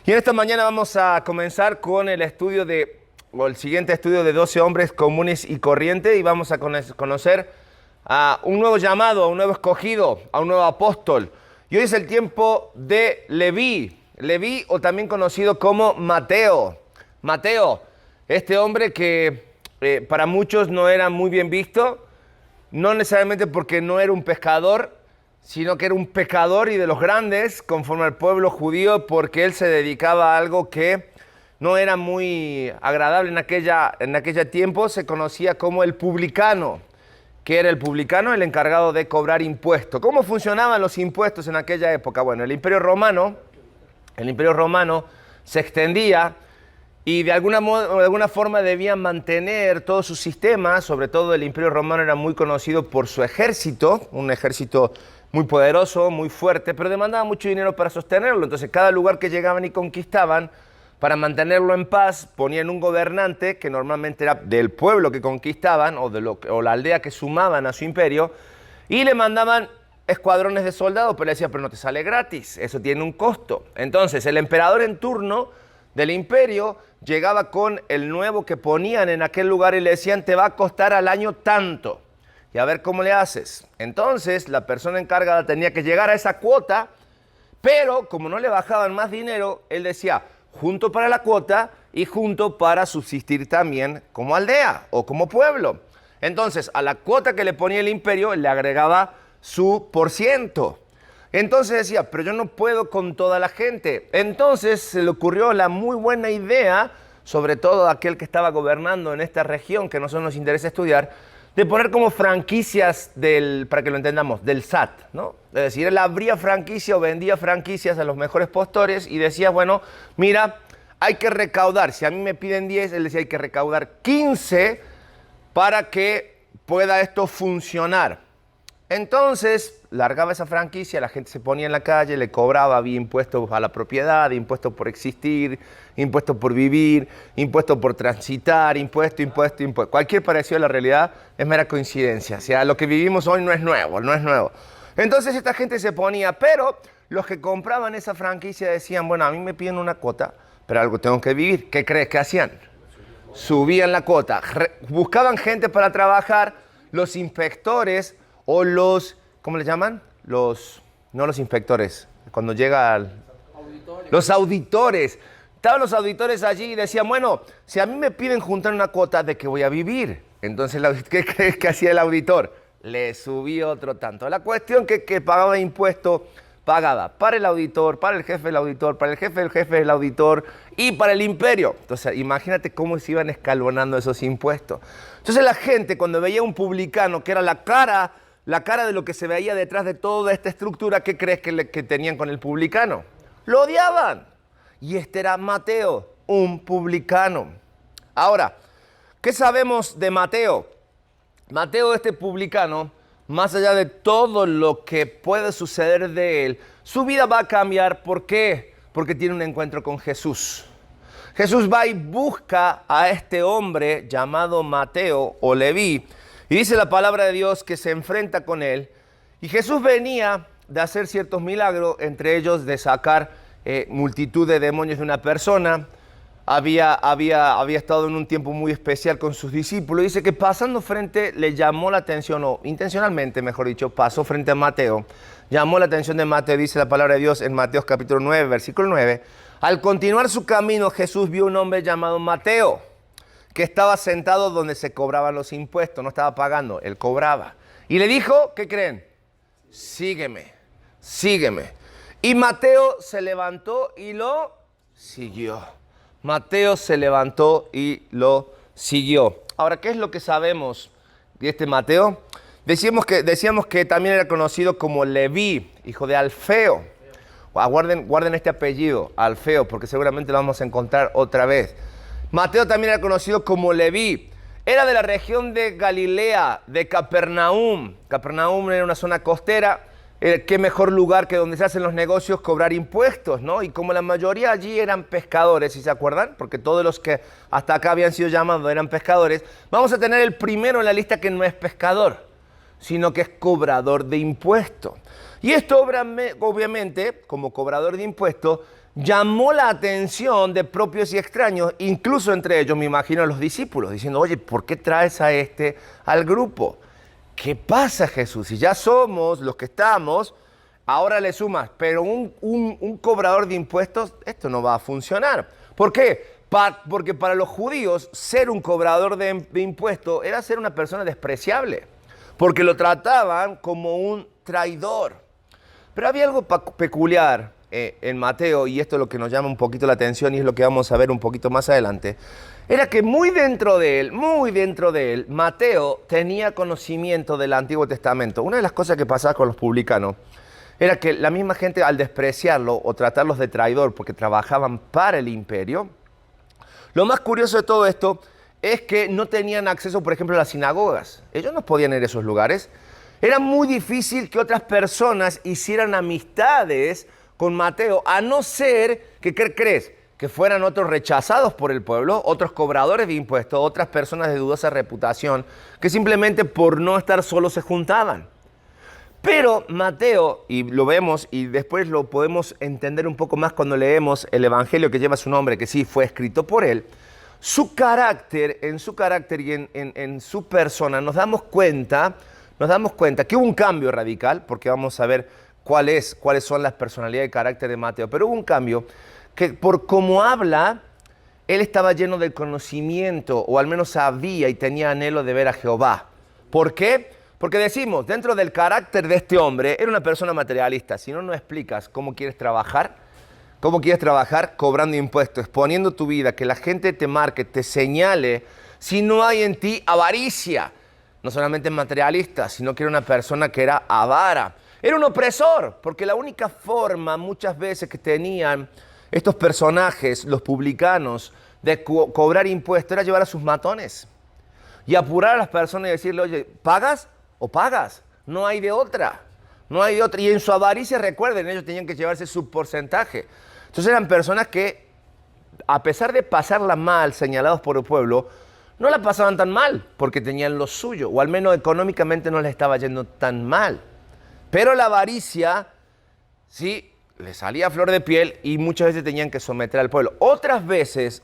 Y en esta mañana vamos a comenzar con el siguiente estudio de 12 hombres comunes y corrientes, y vamos a conocer a un nuevo llamado, a un nuevo escogido, a un nuevo apóstol. Y hoy es el tiempo de Leví, o también conocido como Mateo. Mateo, este hombre que para muchos no era muy bien visto, no necesariamente porque no era un pescador, sino que era un pecador y de los grandes, conforme al pueblo judío, porque él se dedicaba a algo que no era muy agradable en aquel tiempo. Se conocía como el publicano. ¿Qué era el publicano? El encargado de cobrar impuestos. ¿Cómo funcionaban los impuestos en aquella época? Bueno, el Imperio Romano se extendía y de alguna forma debían mantener todo su sistema. Sobre todo el Imperio Romano era muy conocido por su ejército, un ejército muy poderoso, muy fuerte, pero demandaba mucho dinero para sostenerlo. Entonces, cada lugar que llegaban y conquistaban, para mantenerlo en paz, ponían un gobernante que normalmente era del pueblo que conquistaban o la aldea que sumaban a su imperio, y le mandaban escuadrones de soldados, pero le decía, pero no te sale gratis, eso tiene un costo. Entonces, el emperador en turno del imperio llegaba con el nuevo que ponían en aquel lugar y le decían, te va a costar al año tanto. Y a ver cómo le haces. Entonces, la persona encargada tenía que llegar a esa cuota, pero como no le bajaban más dinero, él decía, junto para la cuota y junto para subsistir también como aldea o como pueblo. Entonces, a la cuota que le ponía el imperio, le agregaba su %. Entonces decía, pero yo no puedo con toda la gente. Entonces se le ocurrió la muy buena idea, sobre todo a aquel que estaba gobernando en esta región, que a nosotros nos interesa estudiar, de poner como franquicias para que lo entendamos, del SAT, ¿no? Es decir, él abría franquicia o vendía franquicias a los mejores postores y decía, bueno, mira, hay que recaudar, si a mí me piden 10, él decía, hay que recaudar 15 para que pueda esto funcionar. Entonces, largaba esa franquicia, la gente se ponía en la calle, le cobraba, había impuestos a la propiedad, impuestos por existir, impuestos por vivir, impuestos por transitar, impuesto. Cualquier parecido a la realidad es mera coincidencia. O sea, lo que vivimos hoy no es nuevo. Entonces esta gente se ponía, pero los que compraban esa franquicia decían, bueno, a mí me piden una cuota, pero algo tengo que vivir. ¿Qué crees que hacían? Subían la cuota, buscaban gente para trabajar, los inspectores o ¿cómo le llaman? No los inspectores, cuando los auditores. Estaban los auditores allí y decían, bueno, si a mí me piden juntar una cuota, ¿de qué voy a vivir? Entonces, ¿qué crees que hacía el auditor? Le subía otro tanto. La cuestión que pagaba impuesto, pagaba para el auditor, para el jefe del auditor, para el jefe del jefe del auditor y para el imperio. Entonces, imagínate cómo se iban escalonando esos impuestos. Entonces, la gente, cuando veía un publicano, que era la cara de lo que se veía detrás de toda esta estructura, ¿qué crees que tenían con el publicano? Lo odiaban. Y este era Mateo, un publicano. Ahora, ¿qué sabemos de Mateo? Mateo, este publicano, más allá de todo lo que puede suceder de él, su vida va a cambiar. ¿Por qué? Porque tiene un encuentro con Jesús. Jesús va y busca a este hombre llamado Mateo o Leví, y dice la palabra de Dios que se enfrenta con él. Y Jesús venía de hacer ciertos milagros, entre ellos de sacar multitud de demonios de una persona. Había estado en un tiempo muy especial con sus discípulos. Dice que pasando frente le llamó la atención, o intencionalmente, mejor dicho, pasó frente a Mateo. Llamó la atención de Mateo, dice la palabra de Dios en Mateo capítulo 9, versículo 9. Al continuar su camino, Jesús vio un hombre llamado Mateo, que estaba sentado donde se cobraban los impuestos. No estaba pagando, él cobraba. Y le dijo, ¿qué creen? Sígueme. Y Mateo se levantó y lo siguió. Ahora, ¿qué es lo que sabemos de este Mateo? Decíamos que también era conocido como Leví, hijo de Alfeo. Guarden este apellido, Alfeo, porque seguramente lo vamos a encontrar otra vez. Mateo también era conocido como Leví. Era de la región de Galilea, de Capernaum. Capernaum era una zona costera. Qué mejor lugar que donde se hacen los negocios cobrar impuestos, ¿no? Y como la mayoría allí eran pescadores, ¿sí se acuerdan? Porque todos los que hasta acá habían sido llamados eran pescadores. Vamos a tener el primero en la lista que no es pescador, sino que es cobrador de impuestos. Y esto, obviamente, como cobrador de impuestos, llamó la atención de propios y extraños, incluso entre ellos, me imagino, a los discípulos, diciendo, oye, ¿por qué traes a este al grupo? ¿Qué pasa, Jesús? Si ya somos los que estamos, ahora le sumas, pero un cobrador de impuestos, esto no va a funcionar. ¿Por qué? Porque para los judíos, ser un cobrador de impuestos era ser una persona despreciable, porque lo trataban como un traidor. Pero había algo peculiar en Mateo, y esto es lo que nos llama un poquito la atención y es lo que vamos a ver un poquito más adelante, era que muy dentro de él, Mateo tenía conocimiento del Antiguo Testamento. Una de las cosas que pasaba con los publicanos era que la misma gente, al despreciarlo o tratarlos de traidor porque trabajaban para el imperio, lo más curioso de todo esto es que no tenían acceso, por ejemplo, a las sinagogas. Ellos no podían ir a esos lugares. Era muy difícil que otras personas hicieran amistades con Mateo, a no ser que, ¿qué crees? Que fueran otros rechazados por el pueblo, otros cobradores de impuestos, otras personas de dudosa reputación, que simplemente por no estar solos se juntaban. Pero Mateo, y lo vemos y después lo podemos entender un poco más cuando leemos el Evangelio que lleva su nombre, que sí fue escrito por él, en su carácter y en su persona nos damos cuenta que hubo un cambio radical, porque vamos a ver cuáles son las personalidades y carácter de Mateo, pero hubo un cambio que por cómo habla, él estaba lleno del conocimiento, o al menos sabía y tenía anhelo de ver a Jehová. ¿Por qué? Porque decimos, dentro del carácter de este hombre, era una persona materialista. Si no, no explicas cómo quieres trabajar cobrando impuestos, exponiendo tu vida, que la gente te marque, te señale, si no hay en ti avaricia. No solamente materialista, sino que era una persona que era avara. Era un opresor, porque la única forma muchas veces que tenían estos personajes, los publicanos, de cobrar impuestos era llevar a sus matones y apurar a las personas y decirle, oye, ¿pagas o pagas? No hay de otra. No hay de otra. Y en su avaricia, recuerden, ellos tenían que llevarse su porcentaje. Entonces eran personas que, a pesar de pasarla mal, señalados por el pueblo, no la pasaban tan mal, porque tenían lo suyo, o al menos económicamente no les estaba yendo tan mal. Pero la avaricia, sí, le salía a flor de piel y muchas veces tenían que someter al pueblo. Otras veces,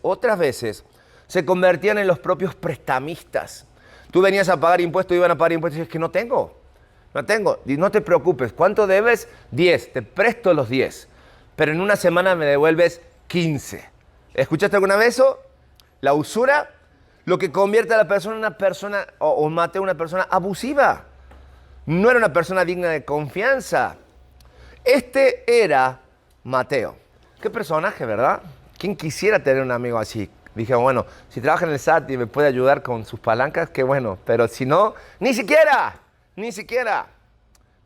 se convertían en los propios prestamistas. Tú venías a pagar impuestos, iban a pagar impuestos y dices que no tengo. Y no te preocupes, ¿cuánto debes? 10, te presto los 10, pero en una semana me devuelves 15. ¿Escuchaste alguna vez eso? La usura, lo que convierte a la persona en una persona, o Mateo, una persona abusiva. No era una persona digna de confianza. Este era Mateo. Qué personaje, ¿verdad? ¿Quién quisiera tener un amigo así? Dije, bueno, si trabaja en el SAT y me puede ayudar con sus palancas, qué bueno. Pero si no, ni siquiera. No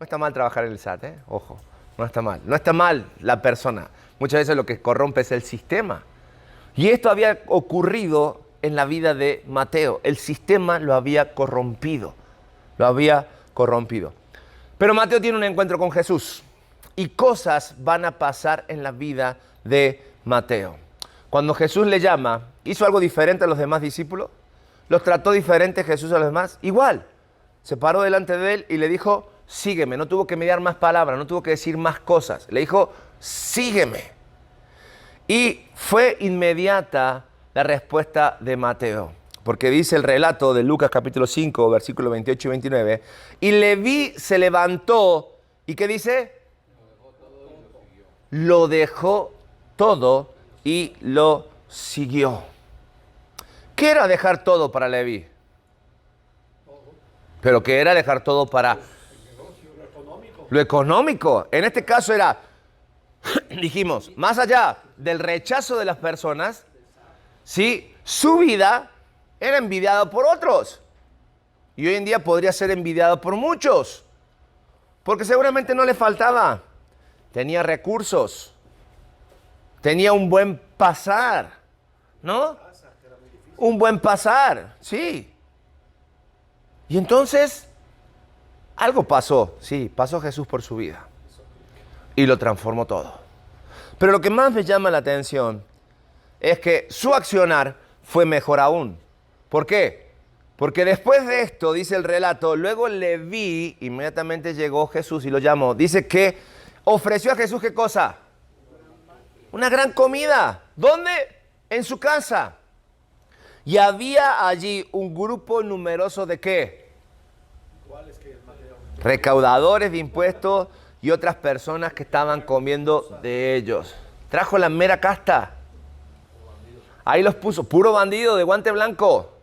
está mal trabajar en el SAT, ¿eh? Ojo, no está mal. No está mal la persona. Muchas veces lo que corrompe es el sistema. Y esto había ocurrido en la vida de Mateo. El sistema lo había corrompido. Pero Mateo tiene un encuentro con Jesús. Y cosas van a pasar en la vida de Mateo. Cuando Jesús le llama, ¿hizo algo diferente a los demás discípulos? ¿Los trató diferente Jesús a los demás? Igual. Se paró delante de él y le dijo, sígueme. No tuvo que mediar más palabras, no tuvo que decir más cosas. Le dijo, sígueme. Y fue inmediata la respuesta de Mateo. Porque dice el relato de Lucas capítulo 5, versículos 28 y 29. Y Leví se levantó, ¿y qué dice? Lo dejó todo y lo siguió. ¿Qué era dejar todo para Leví? Pero ¿qué era dejar todo para lo económico? En este caso era, dijimos, más allá del rechazo de las personas, ¿sí? Su vida era envidiada por otros. Y hoy en día podría ser envidiada por muchos. Porque seguramente no le faltaba. Tenía recursos. Tenía un buen pasar. ¿No? Un buen pasar, sí. Y entonces, algo pasó. Sí, pasó Jesús por su vida. Y lo transformó todo. Pero lo que más me llama la atención es que su accionar fue mejor aún. ¿Por qué? Porque después de esto, dice el relato, luego Leví, inmediatamente llegó Jesús y lo llamó. Dice que ofreció a Jesús, ¿qué cosa? Una gran comida. ¿Dónde? En su casa. Y había allí un grupo numeroso de ¿qué? Recaudadores de impuestos y otras personas que estaban comiendo de ellos. Trajo la mera casta. Ahí los puso, puro bandido de guante blanco.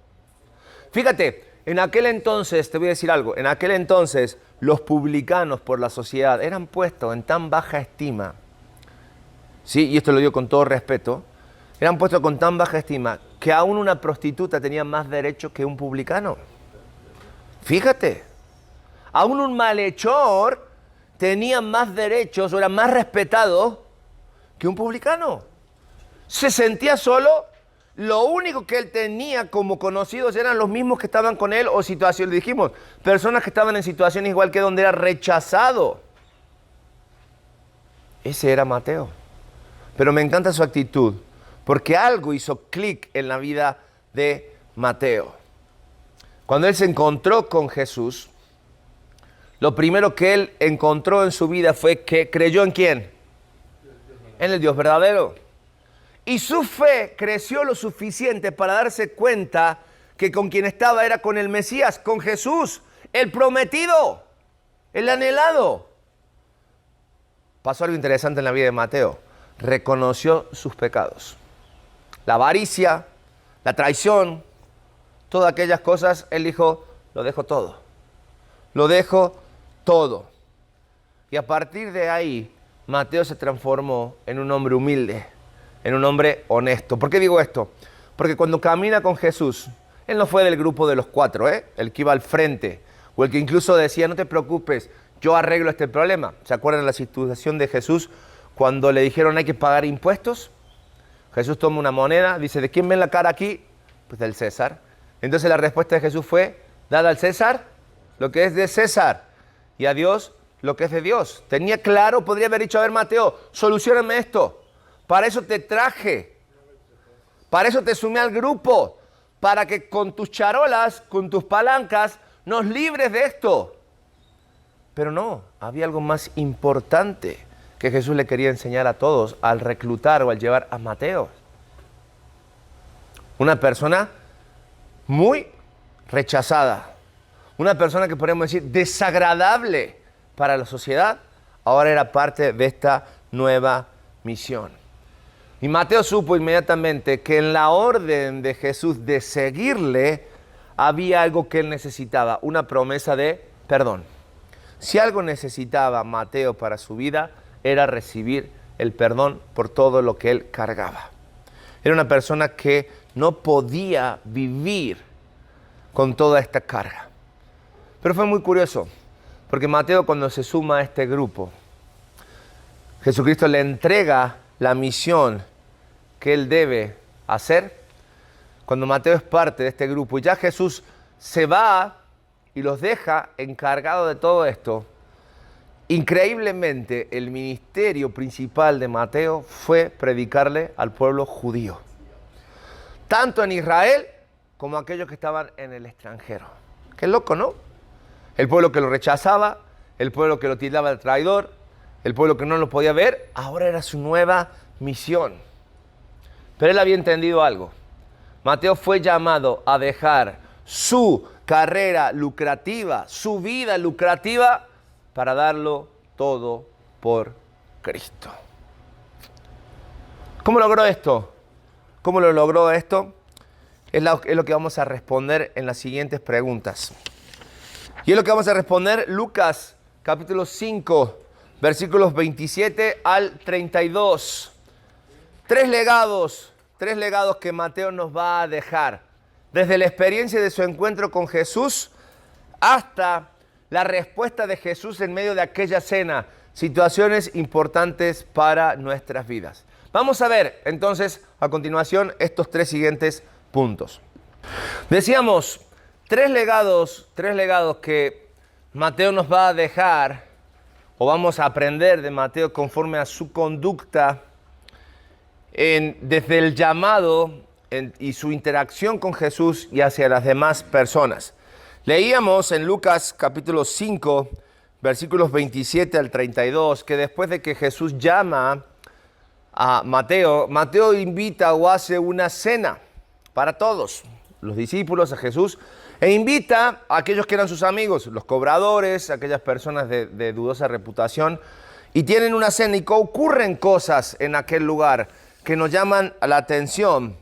Fíjate, en aquel entonces, te voy a decir algo, en aquel entonces los publicanos por la sociedad eran puestos en tan baja estima, sí, y esto lo digo con todo respeto, eran puestos con tan baja estima que aún una prostituta tenía más derechos que un publicano. Fíjate, aún un malhechor tenía más derechos o era más respetado que un publicano. Se sentía solo. Lo único que él tenía como conocidos eran los mismos que estaban con él o situaciones, dijimos, personas que estaban en situaciones igual que donde era rechazado. Ese era Mateo. Pero me encanta su actitud, porque algo hizo clic en la vida de Mateo. Cuando él se encontró con Jesús, lo primero que él encontró en su vida fue que creyó ¿en quién? En el Dios verdadero. Y su fe creció lo suficiente para darse cuenta que con quien estaba era con el Mesías, con Jesús, el prometido, el anhelado. Pasó algo interesante en la vida de Mateo. Reconoció sus pecados. La avaricia, la traición, todas aquellas cosas, él dijo, lo dejo todo. Lo dejo todo. Y a partir de ahí, Mateo se transformó en un hombre humilde, en un hombre honesto. ¿Por qué digo esto? Porque cuando camina con Jesús, él no fue del grupo de los 4, el que iba al frente, o el que incluso decía, no te preocupes, yo arreglo este problema. ¿Se acuerdan de la situación de Jesús cuando le dijeron hay que pagar impuestos? Jesús toma una moneda, dice, ¿de quién ven la cara aquí? Pues del César. Entonces la respuesta de Jesús fue, dad al César lo que es de César y a Dios lo que es de Dios. Tenía claro, podría haber dicho, a ver Mateo, solucióname esto. Para eso te traje, para eso te sumé al grupo, para que con tus charolas, con tus palancas, nos libres de esto. Pero no, había algo más importante que Jesús le quería enseñar a todos al reclutar o al llevar a Mateo. Una persona muy rechazada, una persona que podríamos decir desagradable para la sociedad, ahora era parte de esta nueva misión. Y Mateo supo inmediatamente que en la orden de Jesús de seguirle había algo que él necesitaba, una promesa de perdón. Si algo necesitaba Mateo para su vida, era recibir el perdón por todo lo que él cargaba. Era una persona que no podía vivir con toda esta carga. Pero fue muy curioso, porque Mateo cuando se suma a este grupo, Jesucristo le entrega la misión que él debe hacer. Cuando Mateo es parte de este grupo y ya Jesús se va y los deja encargados de todo esto, increíblemente el ministerio principal de Mateo fue predicarle al pueblo judío, tanto en Israel como aquellos que estaban en el extranjero. Qué loco, ¿no? El pueblo que lo rechazaba, el pueblo que lo tildaba de traidor, el pueblo que no lo podía ver, ahora era su nueva misión. Pero él había entendido algo. Mateo fue llamado a dejar su carrera lucrativa, su vida lucrativa, para darlo todo por Cristo. ¿Cómo logró esto? ¿Cómo lo logró esto? Es lo que vamos a responder en las siguientes preguntas. Y es lo que vamos a responder Lucas capítulo 5, versículos 27 al 32. Tres legados que Mateo nos va a dejar. Desde la experiencia de su encuentro con Jesús hasta la respuesta de Jesús en medio de aquella cena. Situaciones importantes para nuestras vidas. Vamos a ver entonces a continuación estos tres siguientes puntos. Decíamos, tres legados que Mateo nos va a dejar, o vamos a aprender de Mateo conforme a su conducta desde el llamado y su interacción con Jesús y hacia las demás personas. Leíamos en Lucas capítulo 5, versículos 27 al 32, que después de que Jesús llama a Mateo, Mateo invita o hace una cena para todos, los discípulos, a Jesús, e invita a aquellos que eran sus amigos, los cobradores, aquellas personas de dudosa reputación, y tienen una cena y ocurren cosas en aquel lugar que nos llaman la atención,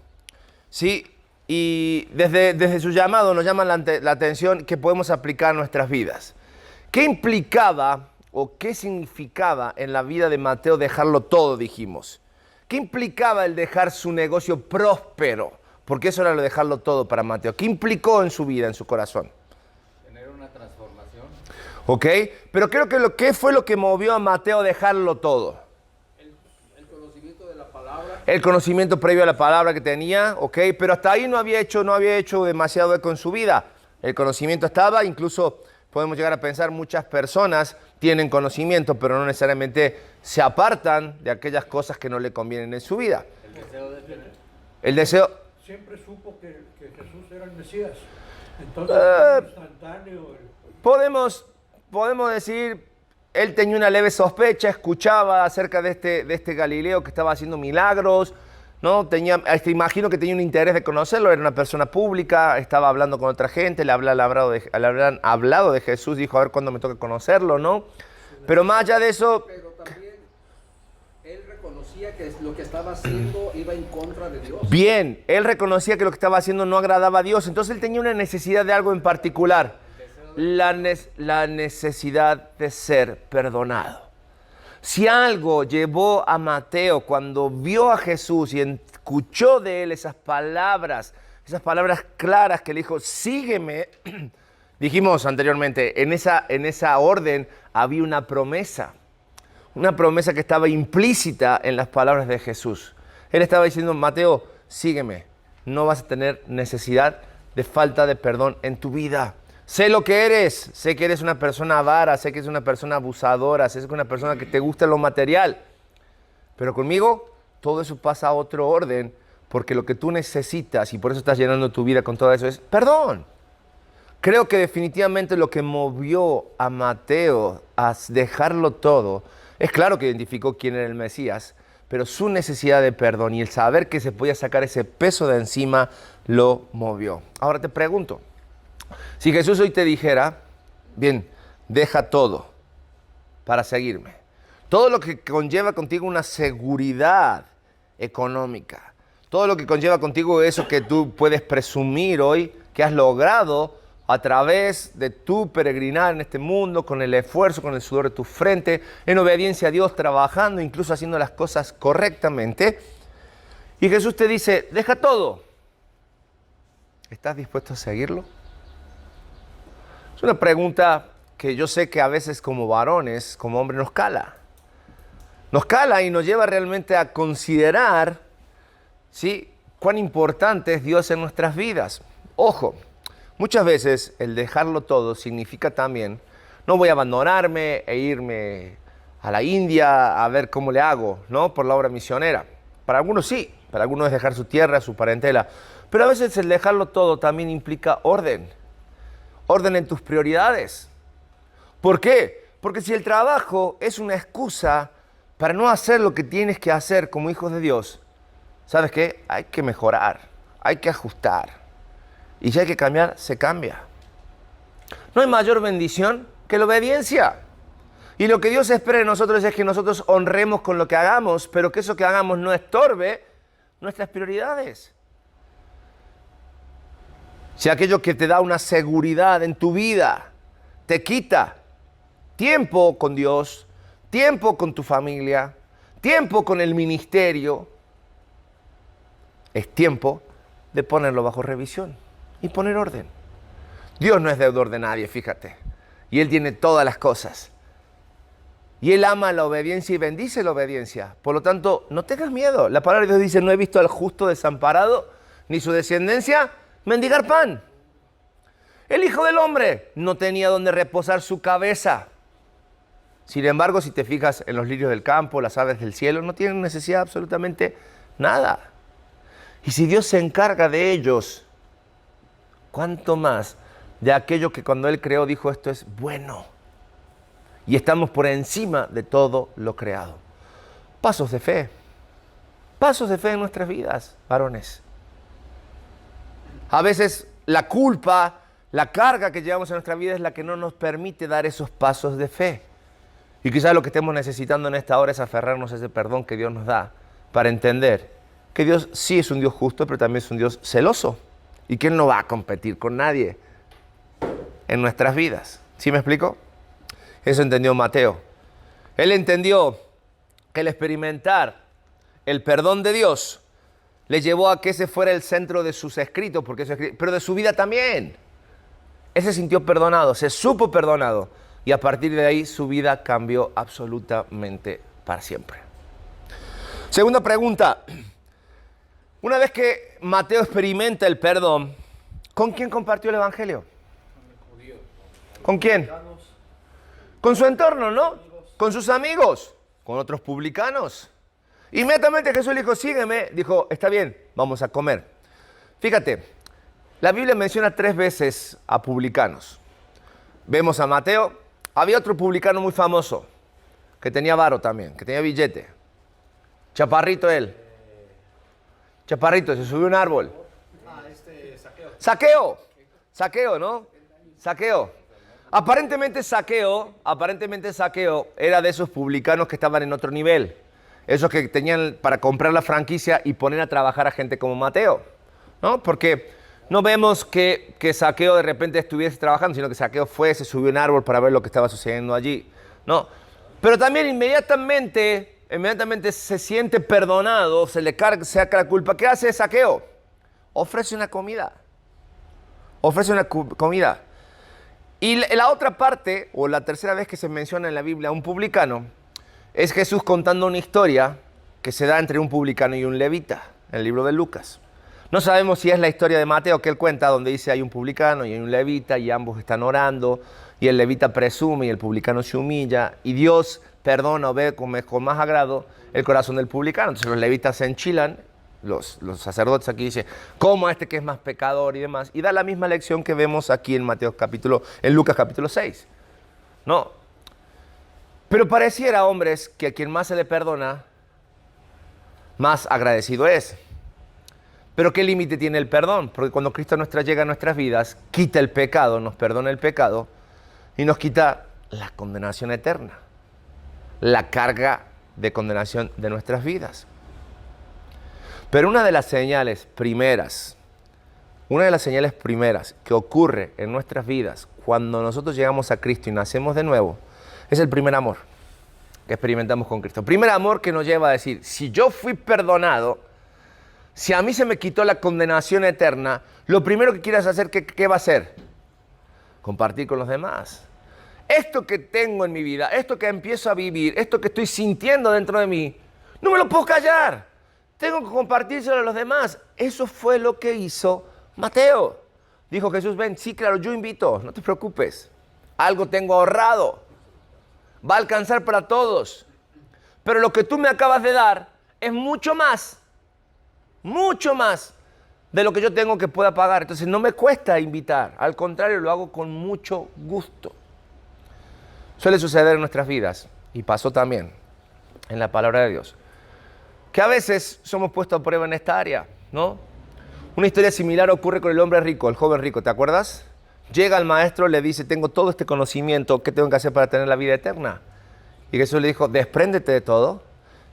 ¿sí? Y desde su llamado nos llaman la atención que podemos aplicar a nuestras vidas. ¿Qué implicaba o qué significaba en la vida de Mateo dejarlo todo, dijimos? ¿Qué implicaba el dejar su negocio próspero? Porque eso era lo de dejarlo todo para Mateo. ¿Qué implicó en su vida, en su corazón? Tener una transformación. ¿Ok? Pero creo que ¿qué fue lo que movió a Mateo a dejarlo todo? El conocimiento de la palabra. El conocimiento previo a la palabra que tenía, ¿ok? Pero hasta ahí no había hecho demasiado eco en su vida. El conocimiento estaba, incluso podemos llegar a pensar, muchas personas tienen conocimiento, pero no necesariamente se apartan de aquellas cosas que no le convienen en su vida. El deseo de tener. El deseo... Siempre supo que Jesús era el Mesías. Entonces, era instantáneo. Podemos decir, él tenía una leve sospecha, escuchaba acerca de este Galileo que estaba haciendo milagros, ¿no? Imagino que tenía un interés de conocerlo, era una persona pública, estaba hablando con otra gente, le habrían hablado de Jesús, dijo, a ver cuándo me toca conocerlo, ¿no? Pero más allá de eso... Pero también él reconocía que lo que estaba haciendo iba en contra de Dios. Bien, él reconocía que lo que estaba haciendo no agradaba a Dios, entonces él tenía una necesidad de algo en particular, la necesidad de ser perdonado. Si algo llevó a Mateo cuando vio a Jesús y escuchó de él esas palabras claras que le dijo, sígueme, dijimos anteriormente, en esa orden había una promesa que estaba implícita en las palabras de Jesús. Él estaba diciendo, Mateo, sígueme, no vas a tener necesidad de falta de perdón en tu vida. Sé lo que eres, sé que eres una persona avara, sé que eres una persona abusadora, sé que eres una persona que te gusta lo material. Pero conmigo todo eso pasa a otro orden, porque lo que tú necesitas, y por eso estás llenando tu vida con todo eso, es perdón. Creo que definitivamente lo que movió a Mateo a dejarlo todo, es claro que identificó quién era el Mesías, pero su necesidad de perdón y el saber que se podía sacar ese peso de encima lo movió. Ahora te pregunto, si Jesús hoy te dijera, bien, deja todo para seguirme, todo lo que conlleva contigo una seguridad económica, todo lo que conlleva contigo eso que tú puedes presumir hoy, que has logrado a través de tu peregrinar en este mundo, con el esfuerzo, con el sudor de tu frente, en obediencia a Dios, trabajando, incluso haciendo las cosas correctamente. Y Jesús te dice, deja todo. ¿Estás dispuesto a seguirlo? Es una pregunta que yo sé que a veces como varones, como hombres, nos cala. Nos cala y nos lleva realmente a considerar, ¿sí?, cuán importante es Dios en nuestras vidas. Ojo, muchas veces el dejarlo todo significa también, no voy a abandonarme e irme a la India a ver cómo le hago, ¿no?, por la obra misionera. Para algunos sí, para algunos es dejar su tierra, su parentela. Pero a veces el dejarlo todo también implica orden. Orden en tus prioridades. ¿Por qué? Porque si el trabajo es una excusa para no hacer lo que tienes que hacer como hijos de Dios, ¿sabes qué? Hay que mejorar, hay que ajustar. Y si hay que cambiar, se cambia. No hay mayor bendición que la obediencia. Y lo que Dios espera de nosotros es que nosotros honremos con lo que hagamos, pero que eso que hagamos no estorbe nuestras prioridades. Si aquello que te da una seguridad en tu vida te quita tiempo con Dios, tiempo con tu familia, tiempo con el ministerio, es tiempo de ponerlo bajo revisión y poner orden. Dios no es deudor de nadie, fíjate. Y Él tiene todas las cosas. Y Él ama la obediencia y bendice la obediencia. Por lo tanto, no tengas miedo. La palabra de Dios dice, no he visto al justo desamparado, ni su descendencia mendigar pan. El Hijo del Hombre no tenía donde reposar su cabeza. Sin embargo, si te fijas en los lirios del campo, las aves del cielo, no tienen necesidad de absolutamente nada. Y si Dios se encarga de ellos, ¿cuánto más de aquello que cuando Él creó dijo esto es bueno? Y estamos por encima de todo lo creado. Pasos de fe. pasos de fe en nuestras vidas, varones. A veces la culpa, la carga que llevamos en nuestra vida es la que no nos permite dar esos pasos de fe. Y quizás lo que estemos necesitando en esta hora es aferrarnos a ese perdón que Dios nos da para entender que Dios sí es un Dios justo, pero también es un Dios celoso y que Él no va a competir con nadie en nuestras vidas. ¿Sí me explico? Eso entendió Mateo. Él entendió que el experimentar el perdón de Dios le llevó a que ese fuera el centro de sus escritos, pero de su vida también. Él se sintió perdonado, se supo perdonado, y a partir de ahí su vida cambió absolutamente para siempre. Segunda pregunta. Una vez que Mateo experimenta el perdón, ¿con quién compartió el evangelio? ¿Con quién? Con su entorno, ¿no? Con sus amigos, con otros publicanos. Inmediatamente Jesús le dijo, sígueme. Dijo, está bien, vamos a comer. Fíjate, la Biblia menciona 3 veces a publicanos. Vemos a Mateo. Había otro publicano muy famoso, que tenía varo también, que tenía billete. Chaparrito él. Chaparrito, se subió a un árbol. Saqueo, ¿no? Saqueo. Aparentemente Saqueo era de esos publicanos que estaban en otro nivel. Esos que tenían para comprar la franquicia y poner a trabajar a gente como Mateo, ¿no? Porque no vemos que Saqueo de repente estuviese trabajando, sino que Saqueo se subió a un árbol para ver lo que estaba sucediendo allí, ¿no? Pero también inmediatamente se siente perdonado, se le saca la culpa. ¿Qué hace Saqueo? Ofrece una comida. Y la otra parte, o la tercera vez que se menciona en la Biblia un publicano, es Jesús contando una historia que se da entre un publicano y un levita, en el libro de Lucas. No sabemos si es la historia de Mateo que él cuenta, donde dice hay un publicano y hay un levita y ambos están orando, y el levita presume y el publicano se humilla, y Dios perdona o ve con más agrado el corazón del publicano. Entonces los levitas se enchilan, los sacerdotes aquí dicen, ¿cómo este que es más pecador y demás? Y da la misma lección que vemos aquí en Lucas capítulo 6. No. Pero pareciera, hombres, que a quien más se le perdona, más agradecido es. Pero ¿qué límite tiene el perdón? Porque cuando Cristo llega a nuestras vidas, quita el pecado, nos perdona el pecado y nos quita la condenación eterna, la carga de condenación de nuestras vidas. Pero una de las señales primeras que ocurre en nuestras vidas cuando nosotros llegamos a Cristo y nacemos de nuevo, es el primer amor que experimentamos con Cristo. Primer amor que nos lleva a decir, si yo fui perdonado, si a mí se me quitó la condenación eterna, lo primero que quieras hacer, ¿qué va a hacer? Compartir con los demás. Esto que tengo en mi vida, esto que empiezo a vivir, esto que estoy sintiendo dentro de mí, no me lo puedo callar. Tengo que compartírselo a los demás. Eso fue lo que hizo Mateo. Dijo Jesús, ven, sí, claro, yo invito, no te preocupes. Algo tengo ahorrado. Va a alcanzar para todos. Pero lo que tú me acabas de dar es mucho más de lo que yo tengo que pueda pagar. Entonces no me cuesta invitar. Al contrario, lo hago con mucho gusto. Suele suceder en nuestras vidas, y pasó también en la palabra de Dios, que a veces somos puestos a prueba en esta área, ¿no? Una historia similar ocurre con el hombre rico, el joven rico, ¿te acuerdas? Llega al maestro, le dice, tengo todo este conocimiento, ¿qué tengo que hacer para tener la vida eterna? Y Jesús le dijo, despréndete de todo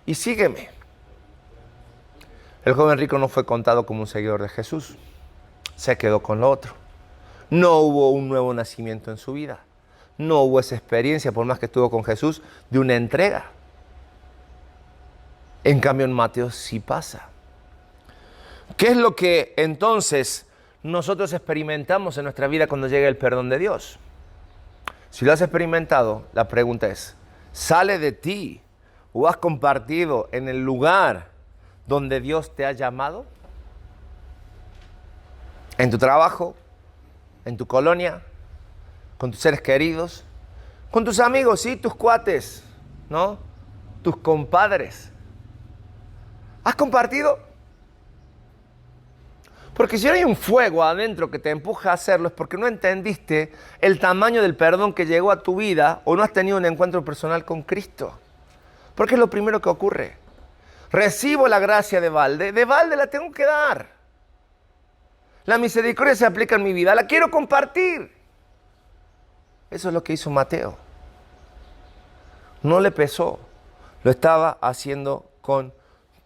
y sígueme. El joven rico no fue contado como un seguidor de Jesús, se quedó con lo otro. No hubo un nuevo nacimiento en su vida, no hubo esa experiencia, por más que estuvo con Jesús, de una entrega. En cambio en Mateo sí pasa. ¿Qué es lo que entonces nosotros experimentamos en nuestra vida cuando llega el perdón de Dios? Si lo has experimentado, la pregunta es, ¿sale de ti o has compartido en el lugar donde Dios te ha llamado? ¿En tu trabajo? ¿En tu colonia? ¿Con tus seres queridos? ¿Con tus amigos? Sí, tus cuates, ¿no? Tus compadres. ¿Has compartido? Porque si no hay un fuego adentro que te empuja a hacerlo, es porque no entendiste el tamaño del perdón que llegó a tu vida o no has tenido un encuentro personal con Cristo. Porque es lo primero que ocurre. Recibo la gracia de balde la tengo que dar. La misericordia se aplica en mi vida, la quiero compartir. Eso es lo que hizo Mateo. No le pesó, lo estaba haciendo con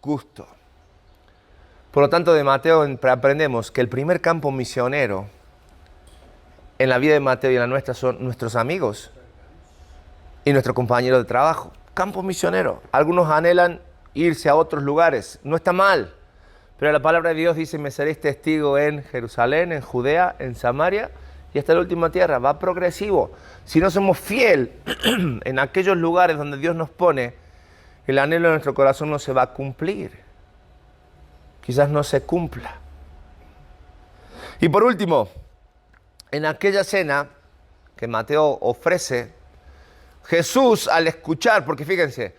gusto. Por lo tanto, de Mateo aprendemos que el primer campo misionero en la vida de Mateo y en la nuestra son nuestros amigos y nuestros compañeros de trabajo. Campo misionero. Algunos anhelan irse a otros lugares. No está mal. Pero la palabra de Dios dice, me seréis testigo en Jerusalén, en Judea, en Samaria y hasta la última tierra. Va progresivo. Si no somos fieles en aquellos lugares donde Dios nos pone, el anhelo de nuestro corazón no se va a cumplir. Quizás no se cumpla. Y por último, en aquella cena que Mateo ofrece, Jesús al escuchar, porque fíjense,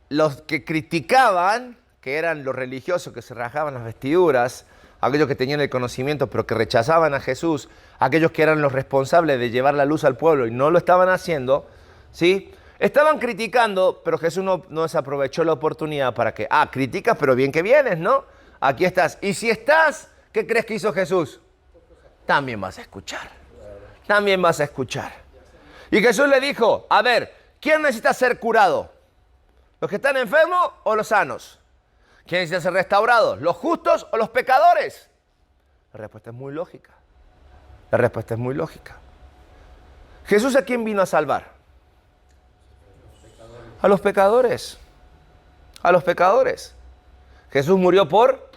los que criticaban, que eran los religiosos que se rajaban las vestiduras, aquellos que tenían el conocimiento pero que rechazaban a Jesús, aquellos que eran los responsables de llevar la luz al pueblo y no lo estaban haciendo, ¿sí? Estaban criticando, pero Jesús no desaprovechó la oportunidad para que, criticas, pero bien que vienes, ¿no? Aquí estás. Y si estás, ¿qué crees que hizo Jesús? También vas a escuchar. También vas a escuchar. Y Jesús le dijo, a ver, ¿quién necesita ser curado? ¿Los que están enfermos o los sanos? ¿Quién necesita ser restaurado? ¿Los justos o los pecadores? La respuesta es muy lógica. La respuesta es muy lógica. ¿Jesús a quién vino a salvar? A los pecadores. A los pecadores. Jesús murió por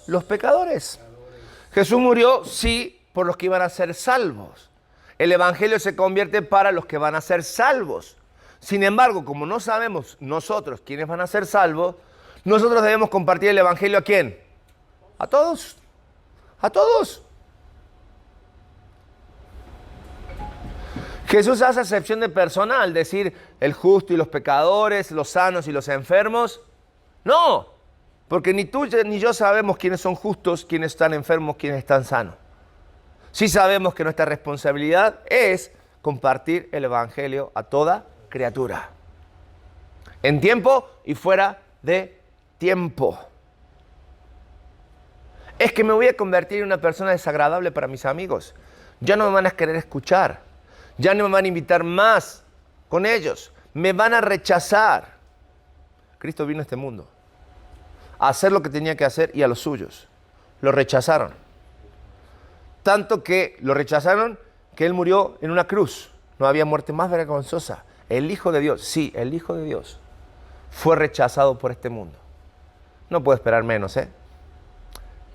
los pecadores. Jesús murió, sí, por los que iban a ser salvos. El evangelio se convierte para los que van a ser salvos. Sin embargo, como no sabemos nosotros quiénes van a ser salvos, nosotros debemos compartir el evangelio ¿a quién? A todos. A todos. Jesús hace acepción de persona al decir el justo y los pecadores, los sanos y los enfermos. No, porque ni tú ni yo sabemos quiénes son justos, quiénes están enfermos, quiénes están sanos. Sí sabemos que nuestra responsabilidad es compartir el evangelio a toda criatura. En tiempo y fuera de tiempo. Es que me voy a convertir en una persona desagradable para mis amigos. Ya no me van a querer escuchar. Ya no me van a invitar más con ellos. Me van a rechazar. Cristo vino a este mundo a hacer lo que tenía que hacer y a los suyos. Lo rechazaron. Tanto que lo rechazaron que Él murió en una cruz. No había muerte más vergonzosa. El Hijo de Dios, sí, el Hijo de Dios, fue rechazado por este mundo. No puedo esperar menos, ¿eh?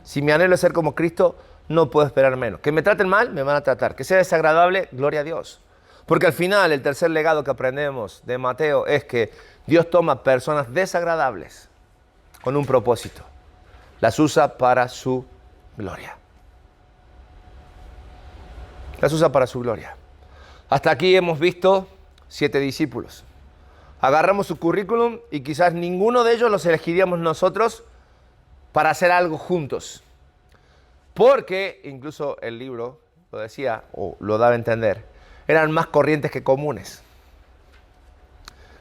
Si mi anhelo es ser como Cristo, no puedo esperar menos. Que me traten mal, me van a tratar. Que sea desagradable, gloria a Dios. Porque al final, el tercer legado que aprendemos de Mateo es que Dios toma personas desagradables con un propósito. Las usa para su gloria. Las usa para su gloria. Hasta aquí hemos visto 7 discípulos. Agarramos su currículum y quizás ninguno de ellos los elegiríamos nosotros para hacer algo juntos. Porque, incluso el libro lo decía, o lo daba a entender, eran más corrientes que comunes.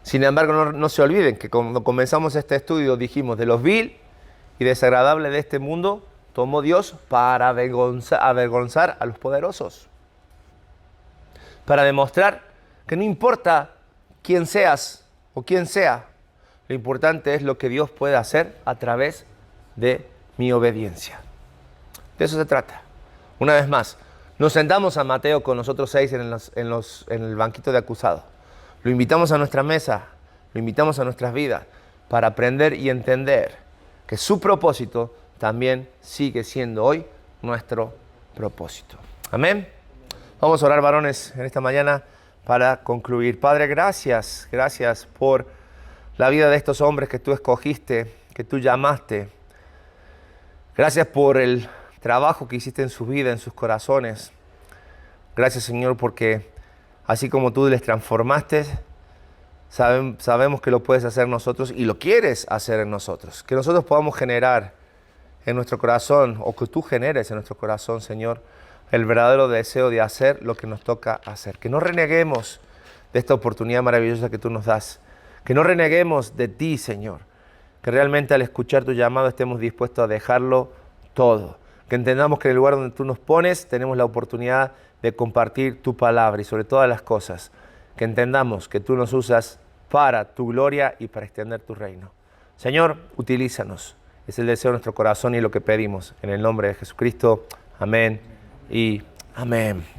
Sin embargo, no se olviden que cuando comenzamos este estudio dijimos de los vil y desagradables de este mundo, tomó Dios para avergonzar a los poderosos. Para demostrar que no importa quién seas o quién sea, lo importante es lo que Dios puede hacer a través de mi obediencia. De eso se trata. Una vez más, nos sentamos a Mateo con nosotros 6 en el banquito de acusados. Lo invitamos a nuestra mesa, lo invitamos a nuestras vidas para aprender y entender que su propósito también sigue siendo hoy nuestro propósito. Amén. Vamos a orar, varones, en esta mañana para concluir. Padre, gracias por la vida de estos hombres que tú escogiste, que tú llamaste. Gracias por el trabajo que hiciste en su vida, en sus corazones. Gracias, Señor, porque así como tú les transformaste, sabemos que lo puedes hacer nosotros y lo quieres hacer en nosotros. Que nosotros podamos generar en nuestro corazón, o que tú generes en nuestro corazón, Señor, el verdadero deseo de hacer lo que nos toca hacer. Que no reneguemos de esta oportunidad maravillosa que tú nos das. Que no reneguemos de ti, Señor. Que realmente al escuchar tu llamado estemos dispuestos a dejarlo todo. Que entendamos que en el lugar donde tú nos pones tenemos la oportunidad de compartir tu palabra y sobre todas las cosas, que entendamos que tú nos usas para tu gloria y para extender tu reino. Señor, utilízanos. Es el deseo de nuestro corazón y lo que pedimos. En el nombre de Jesucristo. Amén y amén.